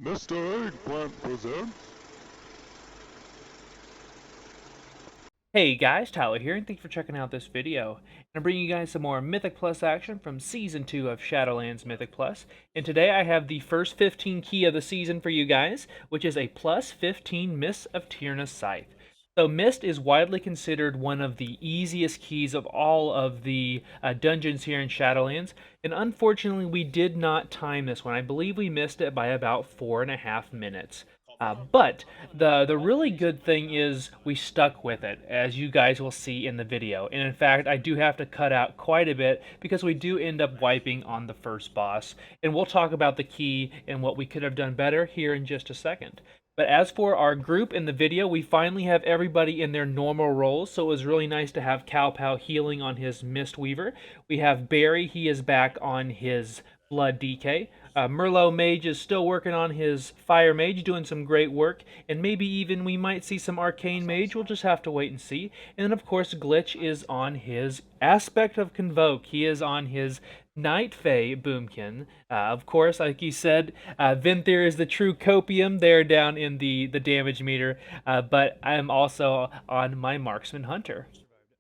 Mr. Eggplant presents. Hey guys, Tyler here, and thanks for checking out this video. And I'm bringing you guys some more Mythic Plus action from Season 2 of Shadowlands Mythic Plus. And today I have the first 15 key of the season for you guys, which is a plus 15 Mists of Tirna Scythe. So Mist is widely considered one of the easiest keys of all of the dungeons here in Shadowlands, and unfortunately we did not time this one. I believe we missed it by about 4.5 minutes. But the really good thing is we stuck with it, as you guys will see in the video. And in fact, I do have to cut out quite a bit because we do end up wiping on the first boss. And we'll talk about the key and what we could have done better here in just a second. But as for our group in the video, we finally have everybody in their normal roles, so it was really nice to have Cowpow healing on his Mistweaver. We have Barry, he is back on his Blood DK. Merlot Mage is still working on his Fire Mage, doing some great work, and maybe even we might see some Arcane Mage, we'll just have to wait and see. And then of course Glitch is on his Aspect of Convoke, he is on his Night Fae Boomkin. Of course, like he said, Vinther is the true copium there down in the damage meter, but I'm also on my Marksman Hunter.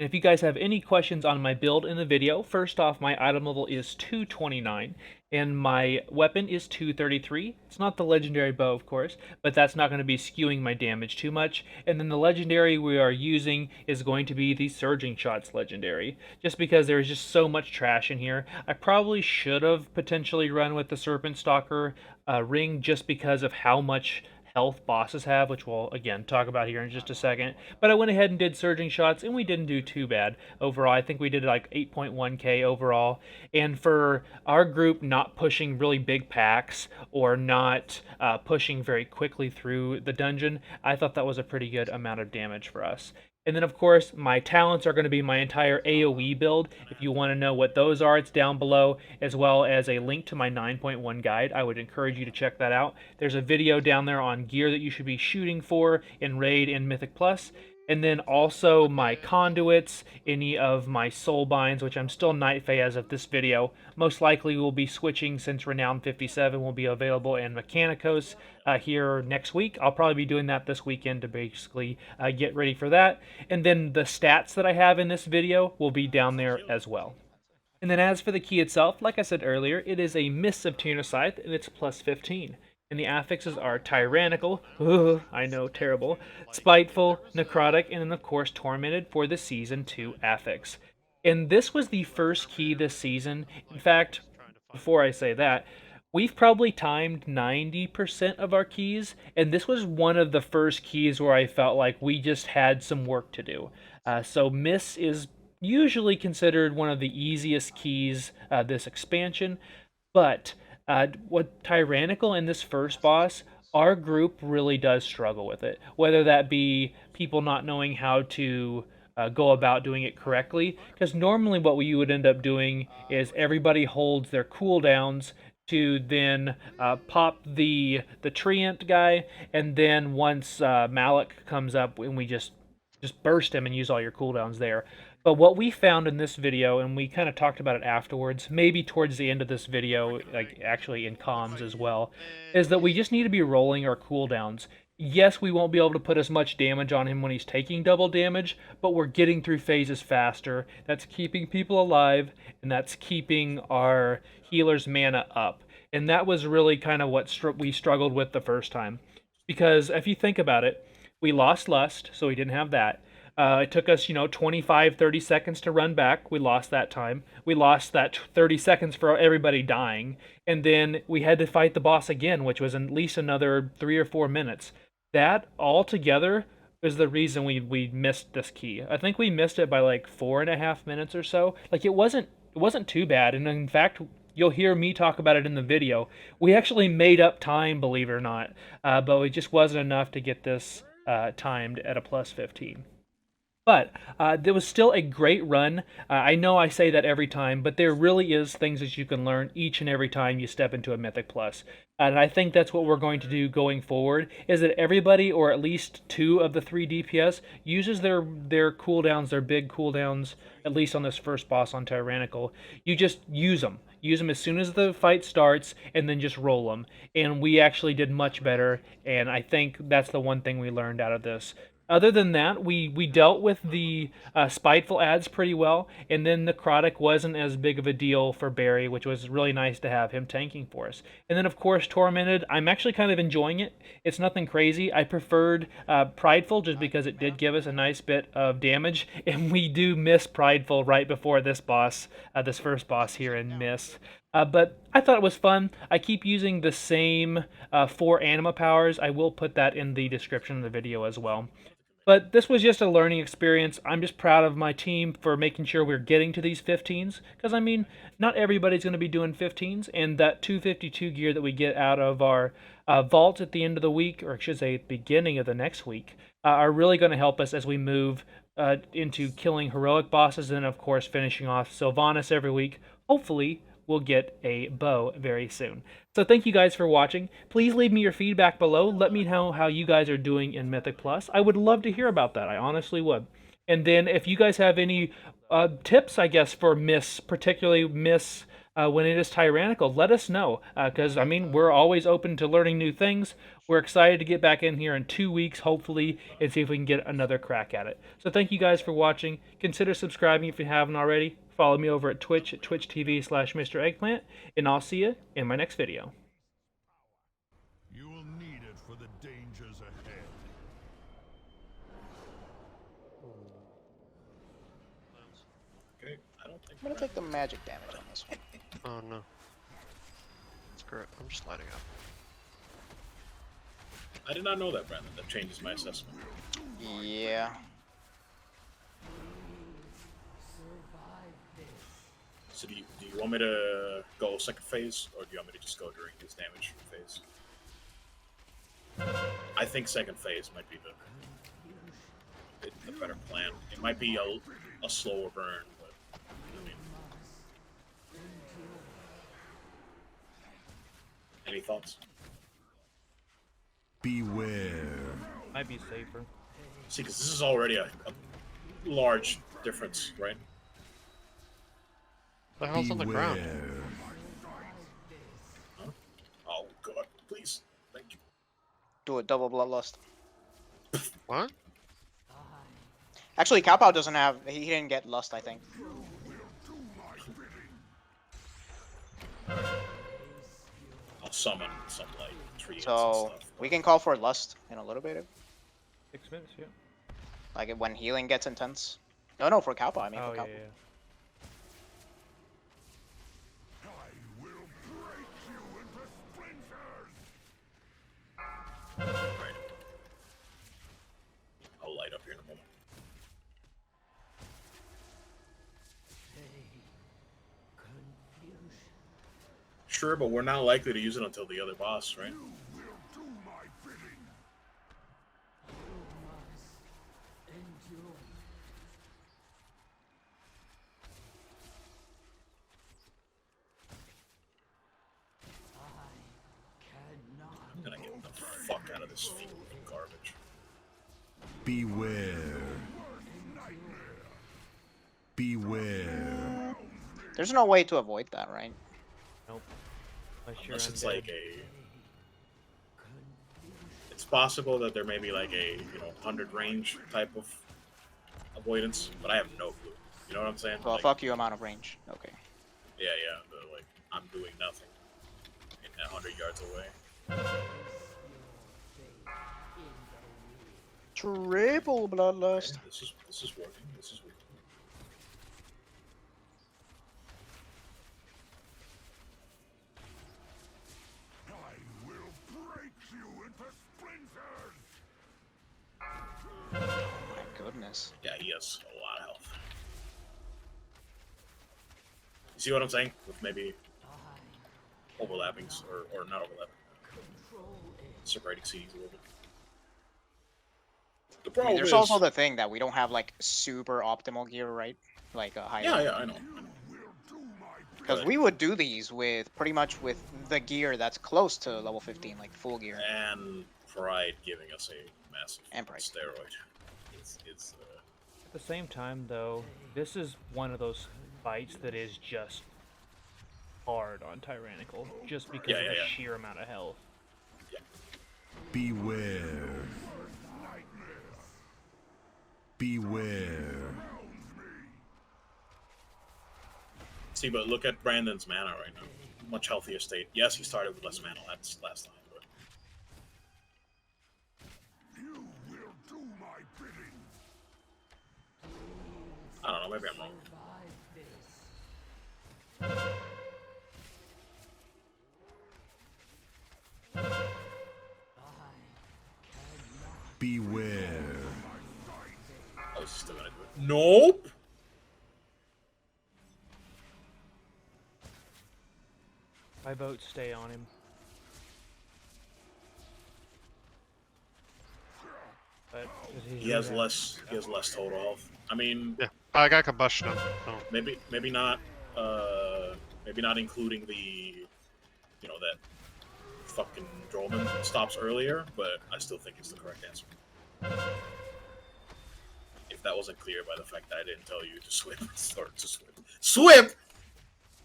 And if you guys have any questions on my build in the video, first off, my item level is 229, and my weapon is 233. It's not the legendary bow, of course, but that's not going to be skewing my damage too much. And then the legendary we are using is going to be the Surging Shots legendary, just because there's just so much trash in here. I probably should have potentially run with the Serpent Stalker ring just because of how much health bosses have, which we'll again talk about here in just a second. But I went ahead and did Surging Shots, and we didn't do too bad overall. I think we did like 8.1k overall. And for our group not pushing really big packs or not pushing very quickly through the dungeon, I thought that was a pretty good amount of damage for us. And then, of course, my talents are going to be my entire AOE build. If you want to know what those are, it's down below, as well as a link to my 9.1 guide. I would encourage you to check that out. There's a video down there on gear that you should be shooting for in Raid and Mythic Plus. And then also my Conduits, any of my Soulbinds, which I'm still Night Fae as of this video. Most likely we'll be switching since Renown 57 will be available in Mechanicos here next week. I'll probably be doing that this weekend to basically get ready for that. And then the stats that I have in this video will be down there as well. And then as for the key itself, like I said earlier, it is a Mists of Tirna Scythe, and it's plus 15. And the affixes are tyrannical, I know, terrible, spiteful, necrotic, and then of course tormented for the Season 2 affix. And this was the first key this season. In fact, before I say that, we've probably timed 90% of our keys, and this was one of the first keys where I felt like we just had some work to do. So Miss is usually considered one of the easiest keys this expansion, but what tyrannical in this first boss, our group really does struggle with it. Whether that be people not knowing how to go about doing it correctly, because normally what we would end up doing is everybody holds their cooldowns to then pop the treant guy, and then once Malik comes up, and we just burst him and use all your cooldowns there. But what we found in this video, and we kind of talked about it afterwards, maybe towards the end of this video, like actually in comms as well, is that we just need to be rolling our cooldowns. Yes, we won't be able to put as much damage on him when he's taking double damage, but we're getting through phases faster. That's keeping people alive, and that's keeping our healer's mana up. And that was really kind of what we struggled with the first time. Because if you think about it, we lost Lust, so we didn't have that. It took us, 25, 30 seconds to run back. We lost that time. We lost that 30 seconds for everybody dying. And then we had to fight the boss again, which was at least another 3 or 4 minutes. That all together is the reason we missed this key. I think we missed it by like 4.5 minutes or so. Like it wasn't too bad. And in fact, you'll hear me talk about it in the video. We actually made up time, believe it or not. But it just wasn't enough to get this timed at a plus 15. But there was still a great run. I know I say that every time, but there really is things that you can learn each and every time you step into a Mythic Plus. And I think that's what we're going to do going forward, is that everybody, or at least 2 of the 3 DPS, uses their cooldowns, their big cooldowns, at least on this first boss on Tyrannical. You just use them. use them as soon as the fight starts, and then just roll them. And we actually did much better, and I think that's the one thing we learned out of this. Other than that, we dealt with the spiteful ads pretty well, and then necrotic wasn't as big of a deal for Barry, which was really nice to have him tanking for us. And then of course Tormented, I'm actually kind of enjoying it. It's nothing crazy. I preferred Prideful just because it did give us a nice bit of damage, and we do miss Prideful right before this boss, this first boss here in Mist. But I thought it was fun. I keep using the same 4 Anima powers. I will put that in the description of the video as well. But this was just a learning experience. I'm just proud of my team for making sure we're getting to these 15s. Because, I mean, not everybody's going to be doing 15s. And that 252 gear that we get out of our vault at the end of the week, or I should say at the beginning of the next week, are really going to help us as we move into killing heroic bosses and, of course, finishing off Sylvanas every week. Hopefully, we'll get a bow very soon. So thank you guys for watching. Please leave me your feedback below. Let me know how you guys are doing in Mythic Plus. I would love to hear about that. I honestly would. And then if you guys have any tips, I guess, for Miss, particularly Miss when it is tyrannical, let us know. Because, I mean, we're always open to learning new things. We're excited to get back in here in 2 weeks, hopefully, and see if we can get another crack at it. So thank you guys for watching. Consider subscribing if you haven't already. Follow me over at Twitch at twitch.tv/Mr. Eggplant, and I'll see you in my next video. You will need it for the dangers ahead. Okay, I don't think I'm gonna take the magic damage on this one. Oh no. Screw it, I'm just lighting up. I did not know that, Brandon. That changes my assessment. Yeah. So do you want me to go second phase, or do you want me to just go during his damage phase? I think second phase might be the better plan. It might be a slower burn, but I mean, any thoughts? Beware. Might be safer. See, because this is already a large difference, right? The hell's on the ground? Huh? Oh god, please, thank you. Do a double bloodlust. What? Actually, Cowpow doesn't have. He didn't get lust, I think. I'll summon some like trees So and stuff. we can call for lust in a little bit, 6 minutes, yeah. like when healing gets intense. No, for Cowpow. I mean, Oh, for yeah, Cowpow. yeah. Right. I'll light up here in a moment. Sure, but we're not likely to use it until the other boss, right? I'm gonna get the fuck out of this field of garbage. Beware. Beware. There's no way to avoid that, right? Nope. Unless it's like a... It's possible that there may be like a, 100 range type of avoidance, but I have no clue. You know what I'm saying? Well, Like, fuck you, amount of range. Okay. yeah, like, I'm doing nothing. In 100 yards away. Triple bloodlust. Okay, this is working. This is working. My goodness. Yeah, he has a lot of health. You see what I'm saying? With maybe overlappings, or not overlapping. Separating CDs a little bit. The I mean, problem there's is... also the thing that we don't have like super optimal gear, right? Like a high. Yeah, I know. Because we would do these with pretty much with the gear that's close to level 15, like full gear. And Pride giving us a massive And Pride. steroid. It's At the same time, though, this is one of those fights that is just hard on Tyrannical just because Yeah, of yeah, the yeah. sheer amount of health. Beware. Beware. See, but look at Brandon's mana right now. Much healthier state. Yes, he started with less mana last time, but You will do my bidding. I don't know. Maybe I'm wrong. Beware. Oh, he's still gonna do it. Nope. My vote stay on him. But He has less. He has less total health. I mean, Yeah, I got combustion. So. maybe not. Maybe not including the, that fucking Drollman stops earlier, but I still think it's the correct answer. If that wasn't clear by the fact that I didn't tell you to swip, or to swip,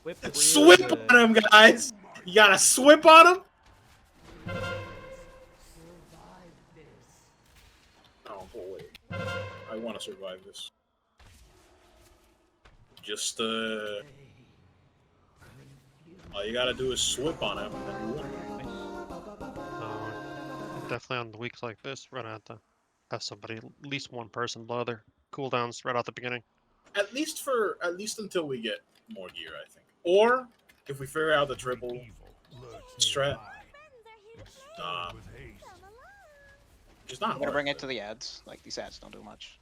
Whip real swip good. on him, guys. You gotta swip on him. Oh boy, I want to survive this. Just all you gotta do is swip on him, and then you win. Definitely on the weeks like this, we're gonna have to have somebody, at least one person, blow their cooldowns right out the beginning. At least until we get more gear, I think. Or if we figure out the triple strat, just not I'm gonna hard, bring it but- to the ads. Like, these ads don't do much.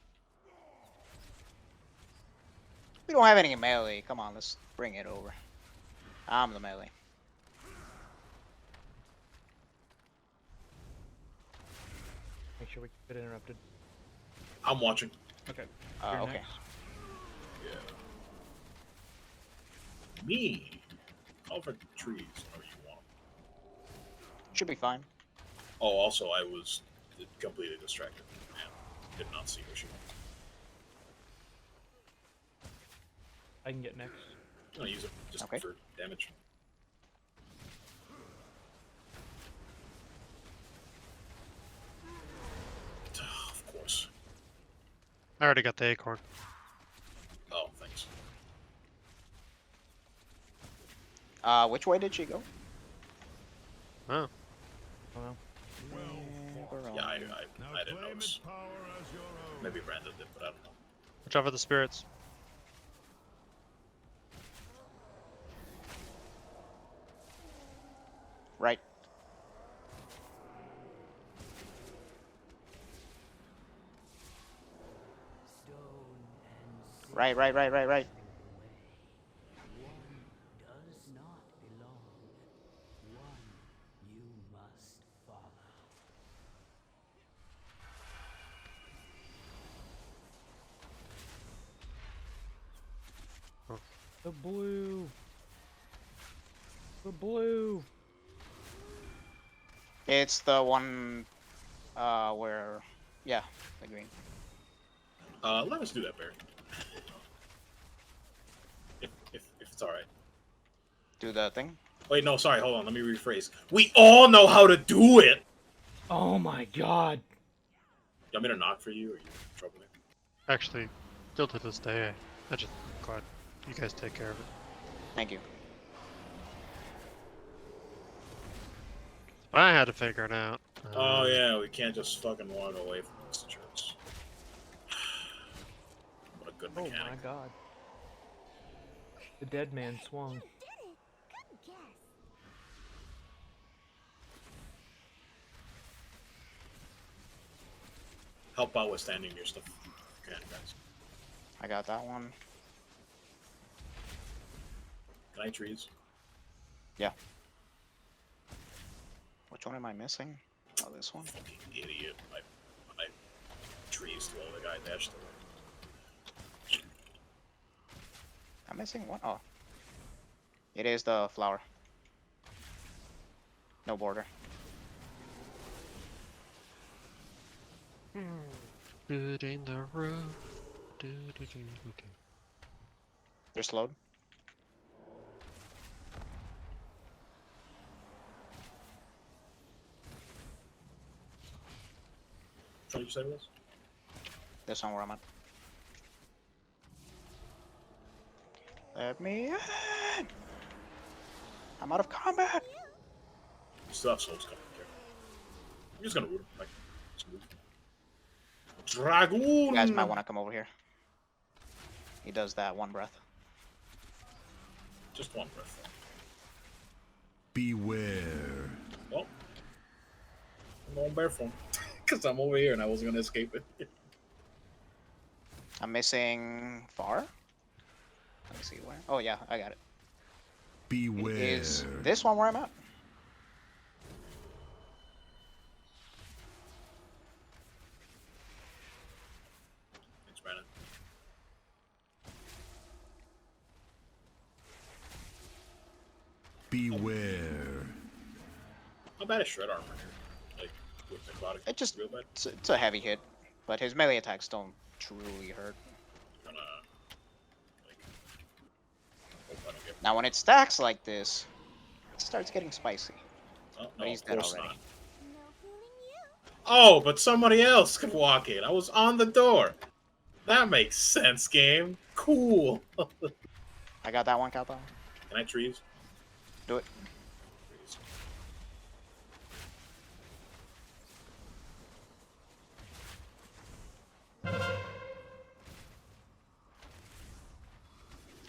We don't have any melee. Come on, let's bring it over. I'm the melee. Make sure we keep it interrupted. I'm watching. Okay. You're Okay. next. Yeah. Me. Call for trees, whatever you want. Should be fine. Oh, also, I was completely distracted and did not see where she went. I can get next. I'm gonna use it just Okay. for damage. Of course. I already got the acorn. Oh, thanks. Which way did she go? Oh, Oh, no. Yeah, I didn't notice. Maybe Brandon did, but I don't know. watch out for the spirits. Right. Right. Does not belong. One you must follow. The blue. The blue. It's the one, where, yeah, the green. Let us do that, Barry. If it's alright. Do the thing. Wait, no, sorry, hold on, let me rephrase. We all know how to do it! Oh my god. You want me to knock for you, or are you in trouble here? Actually, still to this day, I just glad you guys take care of it. Thank you. I had to figure it out. Oh yeah, we can't just fucking walk away from this church. What a good Oh mechanic. my god. The dead man swung. Did it! Good guess. Help out with standing your stuff. Okay, guys. I got that one. Can I trees? Yeah. Which one am I missing? Oh, this one. Fucking idiot. I trees to the guy dashed away. I'm missing one. Oh. It is the flower. No border. Good in the road. Do. They're slowed. Which one did you say it was? This one where I'm at. Let me in! I'm out of combat! You still have souls coming here. I'm just gonna root him. Like, just move. Dragoon! You guys might want to come over here. He does that one breath. Just one breath. Beware. Well, I'm going barefoot. Because I'm over here and I wasn't gonna escape it. I'm missing far? Let me see where. Oh yeah, I got it. Beware. Is this one where I'm at? Thanks, Brandon. Beware. How bad is shred armor here? Like, with necrotic? It just real bad? it's a heavy hit, but his melee attacks don't truly hurt. Gonna, like, hope I don't get... Now when it stacks like this, it starts getting spicy. Oh, But no, he's of dead course already. not. Oh, but somebody else could walk in. I was on the door. That makes sense, game. Cool. I got that one, Kappa. Can I trees? Do it. Trees.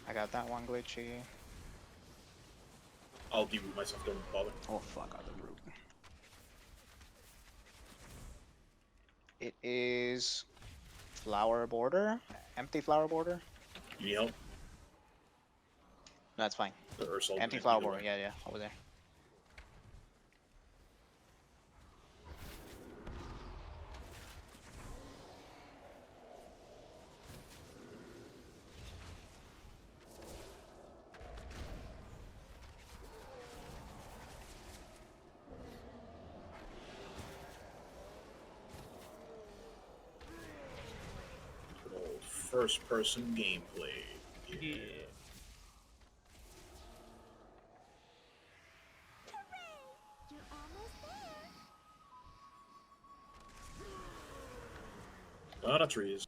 I got that one glitchy. I'll deroot myself, don't bother. Oh fuck, out the root. It is flower border, empty flower border. You need help? No, that's fine. Or Soul Empty Band, flower either border, way. yeah, over there. Good old first-person gameplay. Yeah. Lot of trees.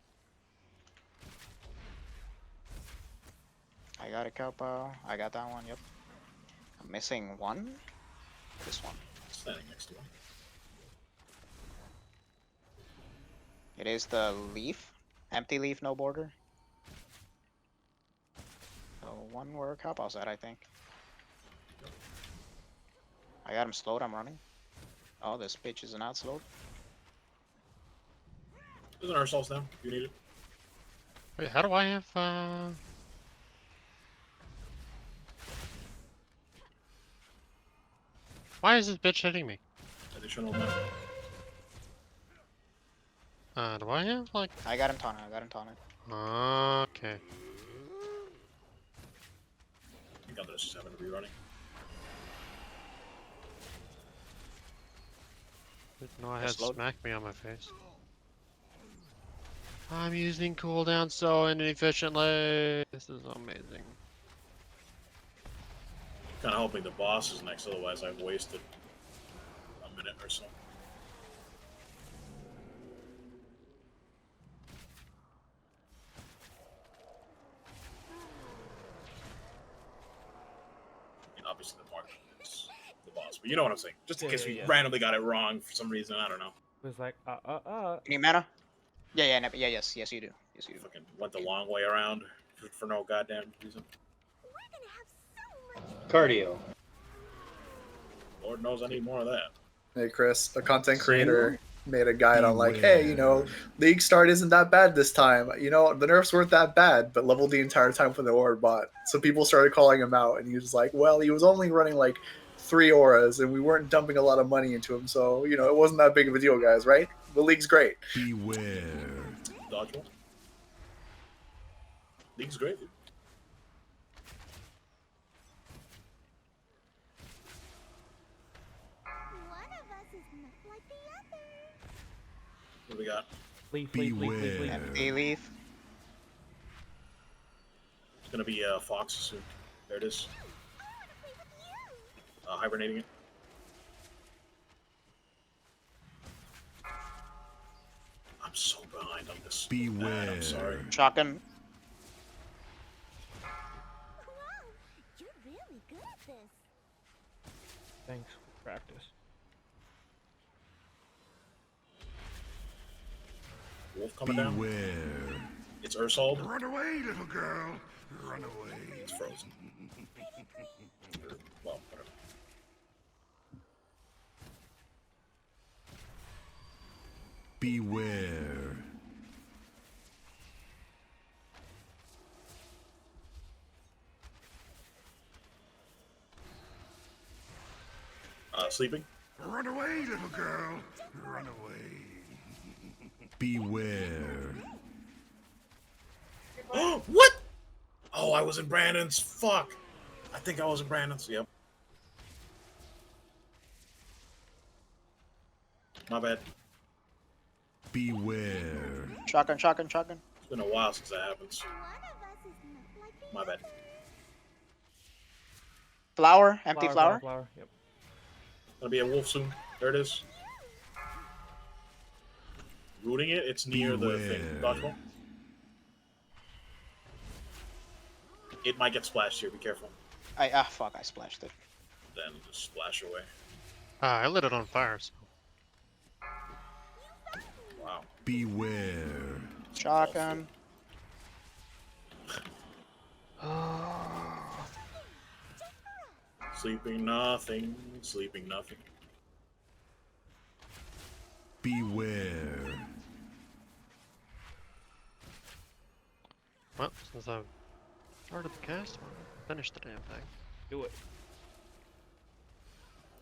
I got a Kappa. I got that one, yep. I'm missing one. This one. Standing next to him. It is the leaf. Empty leaf, no border. So one where Kappa's at, I think. I got him slowed, I'm running. Oh, this bitch is not slowed. There's an ourselves down if you need it. Wait, how do I have, Why is this bitch hitting me? Additional map. Do I have, like... I got him taunted, I got him taunted. Okay. I think Condensed just happened to be running. Didn't know I Just had load. smacked me on my face. I'm using cooldown so inefficiently. This is amazing. Kind of hoping the boss is next, otherwise I've wasted a minute or so. And obviously the mark is the boss, but you know what I'm saying. Just in Yeah, case yeah, we yeah. randomly got it wrong for some reason, I don't know. It was like, You need mana? Yeah, yes, you do. Yes, you do. Fucking went the long way around for no goddamn reason. Cardio. Lord knows I need more of that. Hey Chris, a content creator made a guide on like, hey, you know, League start isn't that bad this time. You know, the nerfs weren't that bad, but leveled the entire time for the Aura bot. So people started calling him out, and he was like, well, he was only running like 3 auras, and we weren't dumping a lot of money into him, so you know, it wasn't that big of a deal, guys. Right? The League's great. Beware. Dodgeball. League's great, dude. What do we got? leaf, leaf, leaf, leaf, leaf. Empty leaf. It's gonna be Fox soon. There it is. Hibernating it. behind on this. Beware. Man, I'm sorry. Shotgun. Wow, you're really good at this. Thanks for practice. Wolf coming down. Beware. It's Ursold. Run away, little girl. Run away. It's frozen. Well, whatever. Beware. Sleeping. Run away, little girl. Run away. Beware. What? Oh, I was in Brandon's. Fuck. I think I was in Brandon's. Yep. My bad. Beware. Shotgun, shotgun, shotgun. It's been a while since that happens. One of us is not like the My bad. Flower, empty flower. Flower. Yep. Gonna be a wolf soon. There it is. Rooting it. It's near the thing. Beware. Dodgeball. It might get splashed here. Be careful. Fuck, I splashed it. Then just splash away. I lit it on fire. So. Wow. Beware. Shotgun. Sleeping nothing. Sleeping nothing. Beware. Well, since I've started the cast, I'll finish the damn thing. Do it.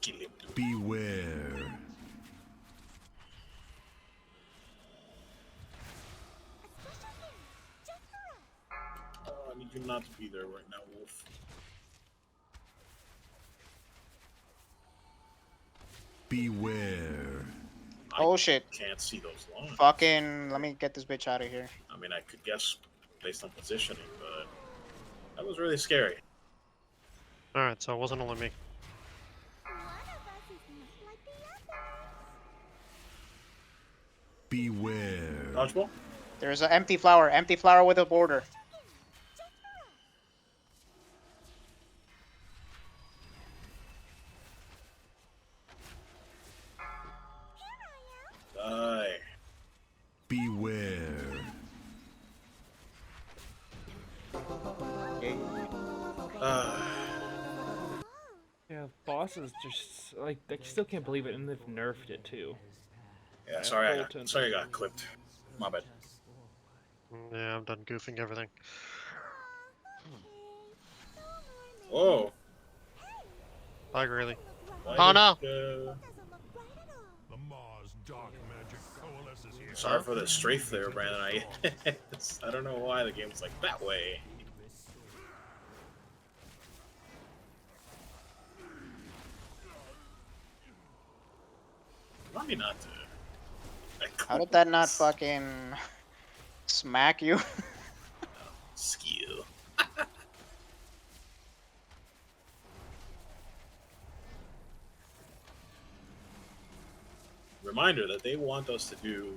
Kill him. Beware. I need you not to be there right now, Wolf. Beware. Oh shit. Can't see those lines. Fucking, let me get this bitch out of here. I mean, I could guess based on positioning, but that was really scary. Alright, so it wasn't only me. One of us is not like the other. Beware. Dodgeball? There's an empty flower with a border. Die. Beware. Okay. Yeah, bosses just like I still can't believe it, and they've nerfed it too. Yeah, sorry, I Bolton. got clipped. My bad. Yeah, I'm done goofing everything. Whoa. Bye, really. Why Oh, no. did, Doesn't look right at all. The Mars dark magic coalesces here. Sorry for the strafe there, Brandon. I don't know why the game's like that way. Remind me not to. How did that not fucking smack you? Skill. Reminder that they want us to do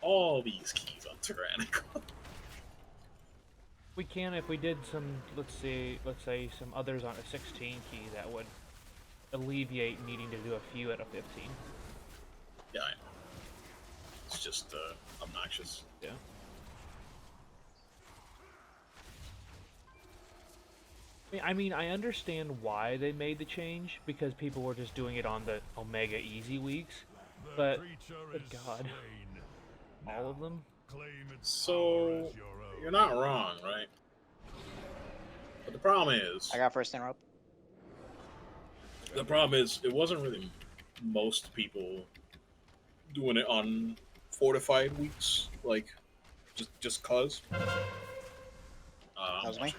all these keys on Tyrannical. We can if we did some, let's say some others on a 16 key that would alleviate needing to do a few out of 15. Yeah, I know. It's just obnoxious. Yeah. I mean, I understand why they made the change, because people were just doing it on the Omega Easy weeks, but, good God, all of them? So, you're not wrong, right? But the problem is... I got first interrupt. The problem is, it wasn't really most people doing it on Fortified weeks, like, just cause. That was me.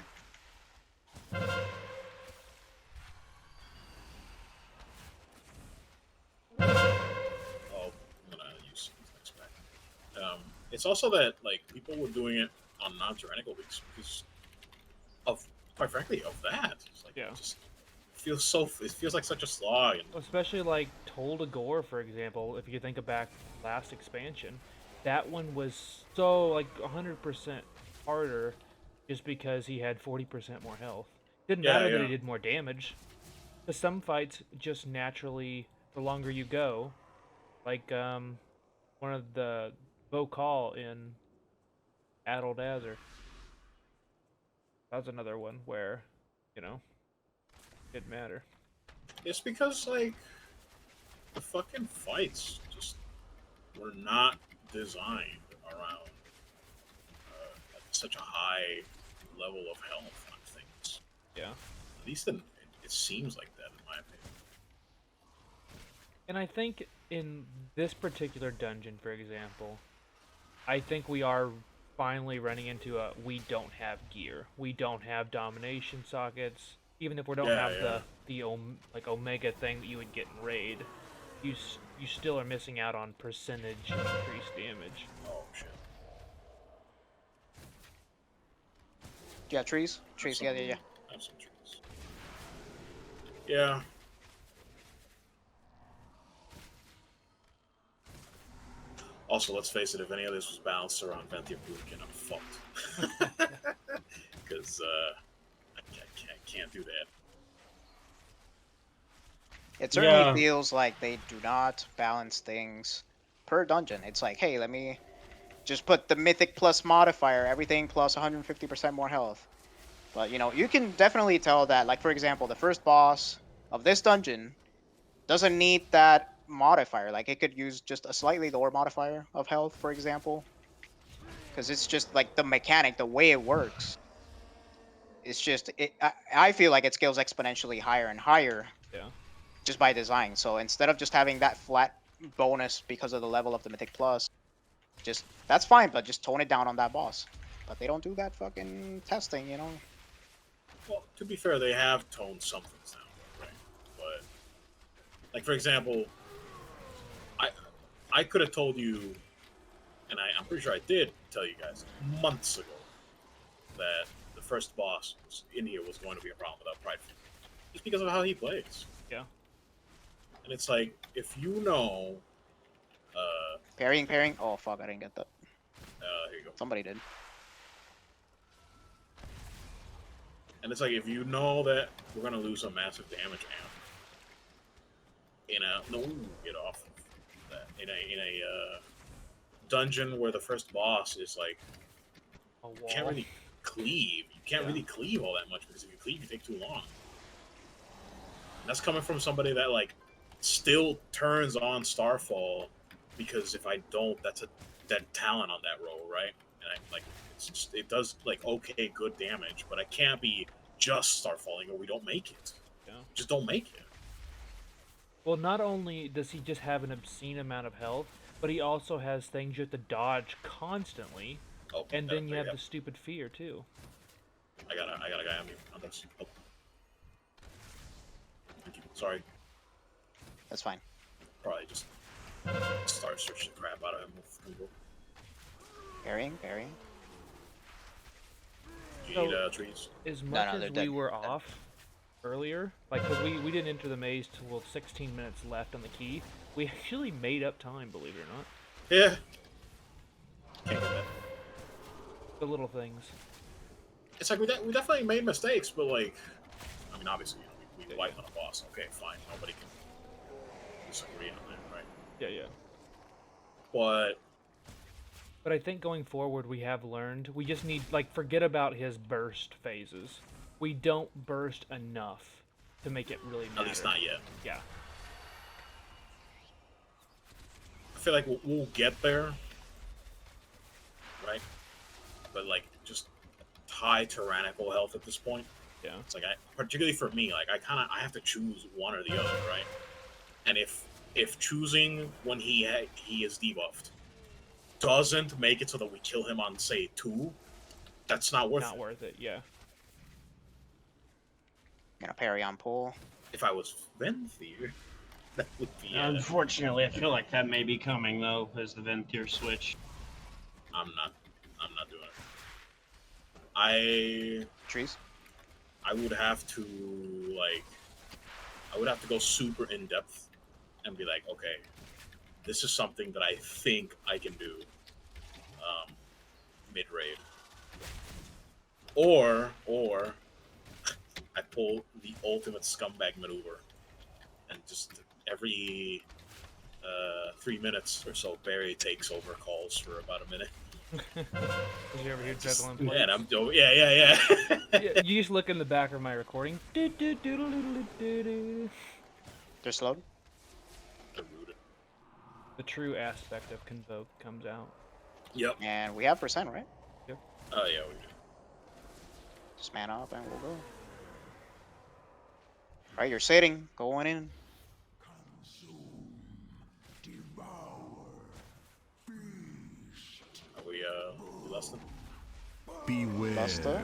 Oh, I'm gonna use next back. It's also that like people were doing it on non-tyrannical weeks because of, quite frankly, of that. It's like, Yeah. it just it feels like such a slog. And, Especially like Toll to Gore, for example, if you think back last expansion, that one was so like 100% harder just because he had 40% more health. Didn't Yeah, matter that yeah. he did more damage. Because some fights just naturally, the longer you go, like one of the Vocal in Addled Azure. That was another one where, you know, it didn't matter. It's because like the fucking fights just were not designed around such a high level of health on things. Yeah. At least it seems like that in my opinion. And I think in this particular dungeon, for example, I think we are finally running into a we don't have gear. We don't have domination sockets. Even if we don't Yeah, have the like Omega thing that you would get in Raid, you still are missing out on percentage increased damage. Oh shit. Yeah, trees. Trees. Yeah. I have some trees. Yeah. Also, let's face it, if any of this was balanced around Ventia Blukin, I'm fucked. Because I can't do that. It certainly Yeah. feels like they do not balance things per dungeon. It's like, hey, let me just put the Mythic plus modifier, everything plus 150% more health. But, you know, you can definitely tell that, like, for example, the first boss of this dungeon doesn't need that modifier. Like, it could use just a slightly lower modifier of health, for example. Because it's just, like, the mechanic, the way it works. It's just, I feel like it scales exponentially higher and higher. Yeah. Just by design. So instead of just having that flat bonus because of the level of the Mythic Plus, just, that's fine, but just tone it down on that boss. But they don't do that fucking testing, you know? Well, to be fair, they have toned some things down, right? But, like, for example, I could have told you, and I'm pretty sure I did tell you guys months ago, that the first boss in here was going to be a problem without Pride. Just because of how he plays. Yeah. And it's like, if you know... Parrying. Oh, fuck, I didn't get that. here you go. Somebody did. And it's like, if you know that we're going to lose a massive damage amp in a... No, get off of that. In a dungeon where the first boss is like... A wall. You can't really cleave. You can't really cleave all that much, because if you cleave, you take too long. And that's coming from somebody that, like, still turns on Starfall, because if I don't, that's a dead talent on that roll, right? And I, like, it does, like, okay, good damage, but I can't be just Starfalling or we don't make it. Yeah. Just don't make it. Well, not only does he just have an obscene amount of health, but he also has things you have to dodge constantly, Oh, and then you there have the stupid fear too. I got a guy on me. Oh, that's... Oh. Thank you. Sorry. That's fine. Probably just start searching the crap out of him with Google. Parrying. Do you So- need trees? As No, much no, as they're we dead. were off earlier, like, because we didn't enter the maze till 16 minutes left on the key, we actually made up time, believe it or not. Yeah. Can't get that. The little things. It's like we definitely made mistakes, but like, I mean, obviously, you know, we wiped on a boss. Okay, fine. Nobody can disagree on that, right? Yeah. But I think going forward, we have learned, we just need, like, forget about his burst phases. We don't burst enough to make it really matter. at least not yet. Yeah. I feel like we'll get there, right? But like, just high tyrannical health at this point. Yeah. It's like, particularly for me, like I have to choose one or the other, right? And if choosing when he is debuffed doesn't make it so that we kill him on, say, 2, that's not worth it. Not worth it, yeah. Gonna parry on pull. If I was Venthyr, that would be... Unfortunately, I feel like that may be coming though, as the Venthyr switch. I'm not doing it. Trees. I would have to, like... I would have to go super in-depth and be like, okay, this is something that I think I can do mid raid, or I pull the ultimate scumbag maneuver, and just every 3 minutes or so, Barry takes over calls for about a minute. Did you ever hear Jekyll and Hyde? Yeah, and I'm doing. Yeah. Yeah, you just look in the back of my recording. They're slowed. The true aspect of Convoke comes out. Yep. And we have percent, right? Oh yeah, we do. Just man up and we'll go. Alright, you're sitting. Going in. Are we lusting? Beware. Luster.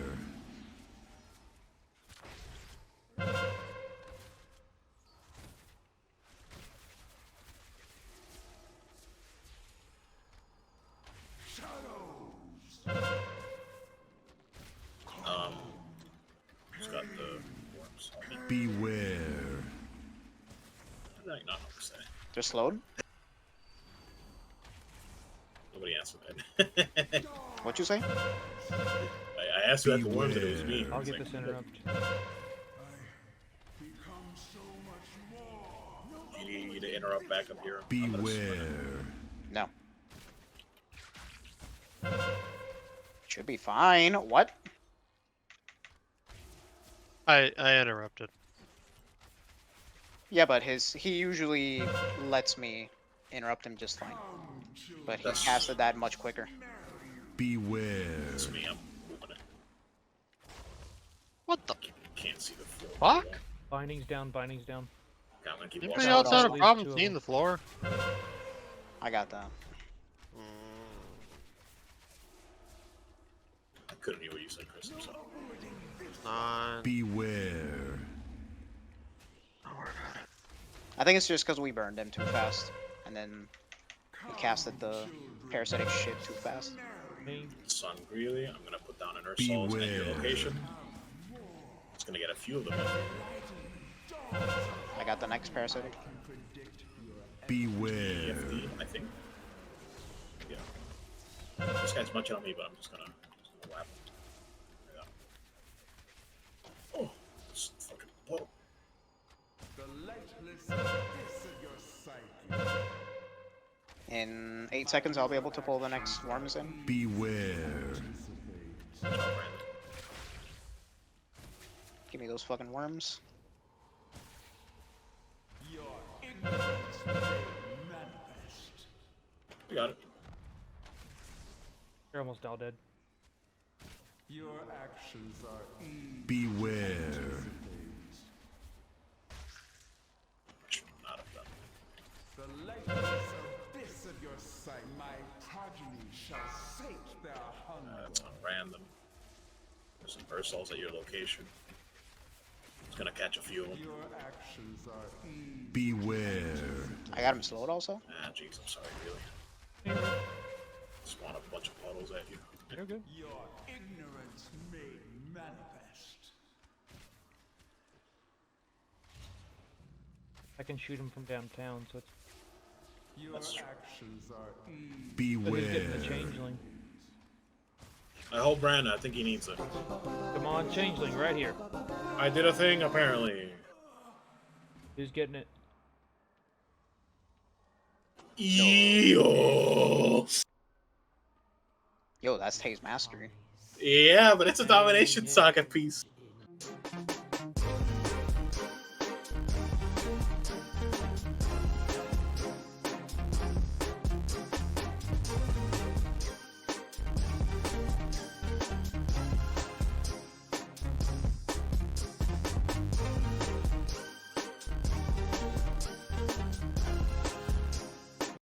Who's got the worms? Beware. How did I not know what to say? They're slowed. Nobody answered that. What'd you say? I asked you about the worms and it was me. I'll It's get like, this interrupt. You need me to interrupt back up here. Beware. No. Should be fine. What? I interrupted. Yeah, but he usually lets me interrupt him just fine. But he casted that much quicker. Beware. It's me. I'm moving it. What the Can't see the floor. fuck? Bindings down, bindings down. Okay, I'm gonna keep Anybody walking. else have At a least problem two of seeing them. the floor? I got that. I couldn't hear what you said, Chris. I'm sorry. Beware. I think it's just because we burned him too fast. And then he casted the parasitic shit too fast. Me. Sun Greeley, I'm gonna put down an Earth Souls at your Beware. location. It's gonna get a few of them. I got the next parasitic. Beware. EFD, I think. Yeah. This guy's munching on me, but I'm just gonna whap him. Yeah. Oh, this fucking portal. In 8 seconds, I'll be able to pull the next worms in. Beware. Give me those fucking worms. We got it. You're almost all dead. Beware. Not have done. That's on random. There's some Earth Souls at your location. It's gonna catch a few of them. Beware. I got him slowed also. Ah, jeez, I'm sorry, really. Spawn a bunch of puddles at you. You're good. I can shoot him from downtown, so it's That's true. but he's getting the Beware. changeling. I hope Brandon, I think he needs it. Come on, changeling, right here. I did a thing, apparently. Who's getting it? Yo. Yo, that's Taze Mastery. Yeah, but it's a Domination saga piece.